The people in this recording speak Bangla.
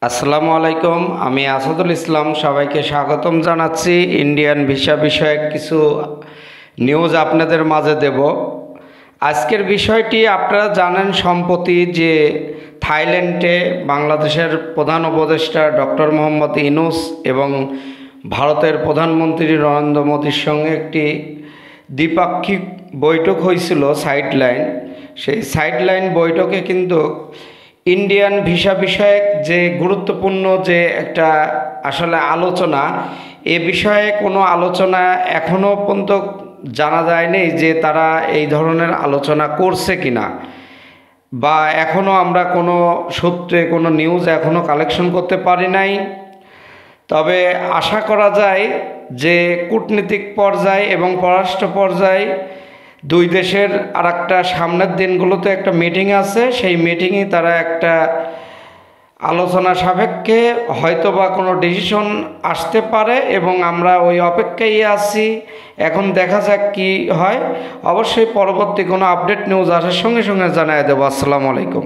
আসসালামু আলাইকুম। আমি আসাদুল ইসলাম, সবাইকে স্বাগতম জানাচ্ছি। ইন্ডিয়ান ভিসা বিষয়ক কিছু নিউজ আপনাদের মাঝে দেব। আজকের বিষয়টি আপনারা জানেন, সম্প্রতি যে থাইল্যান্ডে বাংলাদেশের প্রধান উপদেষ্টা ডক্টর মোহাম্মদ ইউনূস এবং ভারতের প্রধানমন্ত্রী নরেন্দ্র মোদীর সঙ্গে একটি দ্বিপাক্ষিক বৈঠক হয়েছিল সাইডলাইন। সেই সাইডলাইন বৈঠকে কিন্তু ইন্ডিয়ান ভিসা বিষয়ক যে গুরুত্বপূর্ণ যে একটা আসলে আলোচনা, এ বিষয়ে কোনো আলোচনা এখনও পর্যন্ত জানা যায়নি যে তারা এই ধরনের আলোচনা করছে কিনা, বা এখনও আমরা কোনো সূত্রে কোনো নিউজ এখনও কালেকশন করতে পারি নাই। তবে আশা করা যায় যে কূটনীতিক পর্যায়ে এবং পররাষ্ট্র পর্যায়ে দুই দেশের আর একটা সামনের দিনগুলোতে একটা মিটিং আছে, সেই মিটিংয়ে তারা একটা আলোচনা সাপেক্ষে হয়তোবা কোনো ডিসিশন আসতে পারে এবং আমরা ওই অপেক্ষায় আছি। এখন দেখা যাক কি হয়। অবশ্যই পরবর্তী কোনো আপডেট নিউজ আসার সঙ্গে সঙ্গে জানিয়ে দেবো। আসসালামু আলাইকুম।